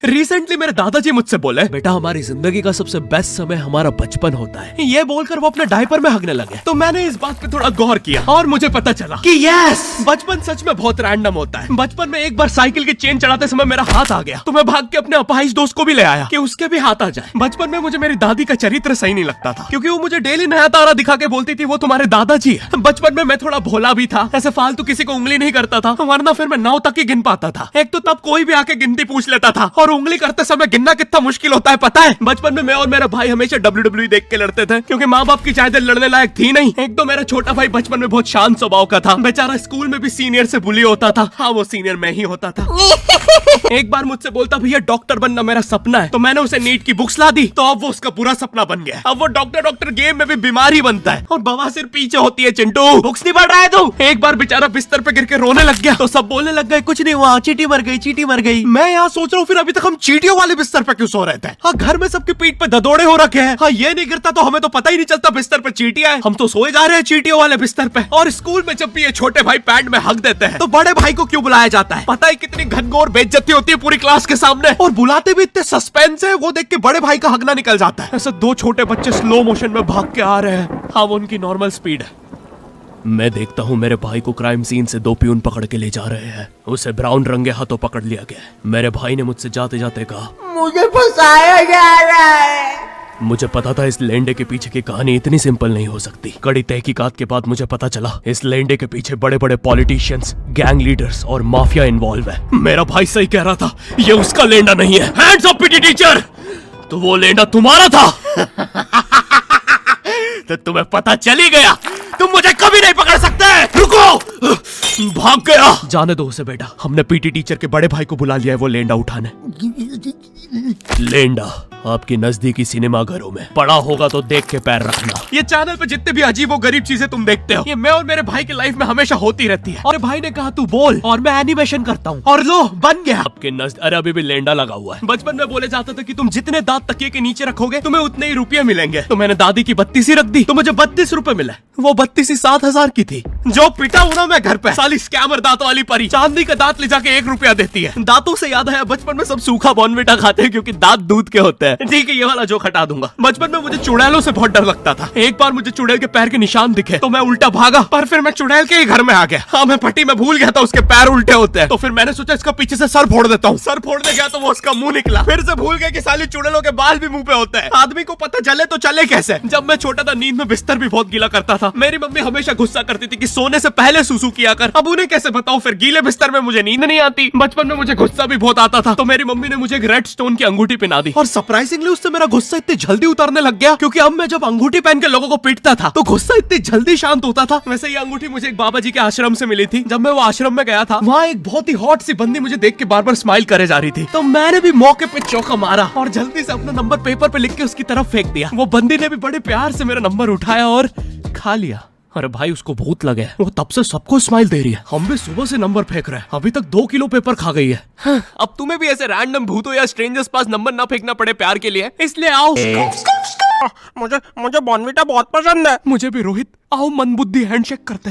Recently मेरे दादाजी मुझसे बोले, बेटा हमारी जिंदगी का सबसे बेस्ट समय हमारा बचपन होता है। ये बोलकर वो अपने डायपर में हगने लगे। तो मैंने इस बात पे थोड़ा गौर किया और मुझे पता चला कि यस, बचपन सच में बहुत रैंडम होता है। बचपन में एक बार साइकिल की चेन चढ़ाते समय मेरा हाथ आ गया, तो मैं भाग के अपने अपाहिज दोस्त को भी ले आया कि उसके भी हाथ आ जाए। बचपन में मुझे मेरी दादी का चरित्र सही नहीं लगता था, क्योंकि वो मुझे डेली नया तारा दिखा के बोलती थी वो तुम्हारे दादाजी है। बचपन में मैं थोड़ा भोला भी था, ऐसे फालतू किसी को उंगली नहीं करता था, वरना फिर मैं 9 तक ही गिन पाता था। एक तो तब कोई भी आके गिनती पूछ लेता था, और उंगली करते समय गिनना कितना मुश्किल होता है पता है। बचपन में मैं और मेरा भाई हमेशा WWE देख के लड़ते थे, क्योंकि माँ बाप की चाहते लड़ने लायक थी नहीं। एक तो मेरा छोटा भाई बचपन में बहुत शांत स्वभाव का था, बेचारा स्कूल में भी सीनियर से बुली होता था। हाँ, वो सीनियर मैं ही होता था। एक बार मुझसे बोलता, भैया डॉक्टर बनना मेरा सपना है। तो मैंने उसे नीट की बुक्स ला दी, तो अब वो उसका बुरा सपना बन गया। अब वो डॉक्टर गेम में भी बीमारी बनता है, और बवासीर पीछे होती है। चिंटू, बुक्स नहीं पढ़ रहा है तू? एक बार बेचारा बिस्तर पे गिर के रोने लग गया, तो सब बोलने लग गए, कुछ नहीं हुआ, चींटी मर गई, चींटी मर गई। मैं यहाँ सोच रहा हूँ, फिर अभी तक हम चींटियों वाले बिस्तर पे क्यों सो रहे थे? हाँ, घर में सबकी पीठ पे ददोड़े हो रखे हैं। हाँ, ये नहीं गिरता तो हमें तो पता ही नहीं चलता बिस्तर पे चींटियां हैं। हम तो सोए जा रहे हैं चींटियों वाले बिस्तर पे। और स्कूल में जब भी ये छोटे भाई पैंट में हक देते हैं, तो बड़े भाई को क्यों बुलाया जाता है? पता है कितनी घनघोर बेइज्जती होती है पूरी क्लास के सामने, और बुलाते भी इतने सस्पेंस है, वो देख के बड़े भाई का हगना निकल जाता है। ऐसे 2 छोटे बच्चे स्लो मोशन में भाग के आ रहे हैं। हाँ, वो उनकी नॉर्मल स्पीड है। मैं देखता हूँ मेरे भाई को क्राइम सीन से 2 पियून पकड़ के ले जा रहे हैं। उसे ब्राउन रंगे हाथों पकड़ लिया गया। मेरे भाई ने मुझसे जाते जाते कहा, मुझे फंसाया जा रहा है। मुझे पता था इस लेंडे के पीछे की कहानी इतनी सिंपल नहीं हो सकती। कड़ी तहकीकात के बाद मुझे पता चला इस लेंडे के पीछे बड़े बड़े पॉलिटिशियंस, गैंग लीडर्स और माफिया इन्वॉल्व है। मेरा भाई सही कह रहा था, ये उसका लेंडा नहीं है। हैंड्स अप पीटी टीचर, तो वो लेंडा तुम्हारा था। तो तुम्हें पता चल ही गया, तुम मुझे कभी नहीं पकड़ सकते। रुको, भाग गया। जाने दो उसे बेटा, हमने पीटी टीचर के बड़े भाई को बुला लिया है वो लेंडा उठाने। लेंडा आपकी नजदीकी सिनेमा घरों में पड़ा होगा तो देख के पैर रखना। ये चैनल पे जितने भी अजीब और गरीब चीजें तुम देखते हो, ये मैं और मेरे भाई की लाइफ में हमेशा होती रहती है। और भाई ने कहा तू बोल, और मैं एनिमेशन करता हूँ, और लो बन गया। आपके अरे अभी भी लेंडा लगा हुआ है। बचपन में बोले जाता था कि तुम जितने दांत तकिए के नीचे रखोगे तुम्हें उतने ही रुपये मिलेंगे। तो मैंने दादी की 32 रख दी, तो मुझे 32 रुपए मिले। वो 32 7,000 की थी। जो पिटा हूं ना मैं घर पे, साली स्कैमर दांतों वाली परी चांदी का दांत ले जाके 1 रुपया देती है। दांतों से याद आया, बचपन में सब सूखा बॉर्नविटा खाते हैं क्योंकि दांत दूध के होते हैं। ठीक है, ये वाला जोक हटा दूंगा। बचपन में मुझे चुड़ैलों से बहुत डर लगता था। एक बार मुझे चुड़ैल के पैर के निशान दिखे तो मैं उल्टा भागा, पर फिर मैं चुड़ैल के ही घर में आ गया। हाँ, मैं पट्टी में भूल गया था उसके पैर उल्टे होते हैं। तो फिर मैंने सोचा इसका पीछे से सर फोड़ देता हूँ। सर फोड़ने गया तो वो उसका मुंह निकला। फिर से भूल गया कि साली चुड़ैलों के बाल भी मुंह पे होते हैं। आदमी को पता चले तो चले कैसे। जब मैं छोटा था, नींद में बिस्तर भी बहुत गीला करता था। मेरी मम्मी हमेशा गुस्सा करती थी कि सोने से पहले सुसु किया कर। अब उन्हें कैसे बताऊं, फिर गीले बिस्तर में मुझे नींद नहीं आती। बचपन में मुझे गुस्सा भी बहुत आता था, तो मेरी मम्मी ने मुझे एक रेड स्टोन की अंगूठी पहना दी, और सरप्राइजिंगली उससे मेरा गुस्सा इतनी जल्दी उतरने लग गया, क्योंकि अब मैं जब अंगूठी पहन के लोगों को पीटता था तो गुस्सा इतनी जल्दी शांत होता था। वैसे ये अंगूठी मुझे एक बाबा जी के आश्रम से मिली थी। जब मैं वो आश्रम में गया था, वहाँ एक बहुत ही हॉट सी बंदी मुझे देख के बार बार स्माइल करे जा रही थी। तो मैंने भी मौके पे चौका मारा और जल्दी से अपना नंबर पेपर पे लिख के उसकी तरफ फेंक दिया। वो बंदी ने भी बड़े प्यार से मेरा नंबर उठाया और खा लिया। अरे भाई, उसको भूत लगे, वो तब से सबको स्माइल दे रही है। हम भी सुबह से नंबर फेंक रहे हैं, अभी तक 2 किलो पेपर खा गई है। अब तुम्हें भी ऐसे रैंडम भूतों या स्ट्रेंजर्स पास नंबर ना फेंकना पड़े प्यार के लिए, इसलिए आओ। मुझे बॉर्नविटा बहुत पसंद है। मुझे भी रोहित, आओ मन बुद्धि हैंडशेक करते हैं।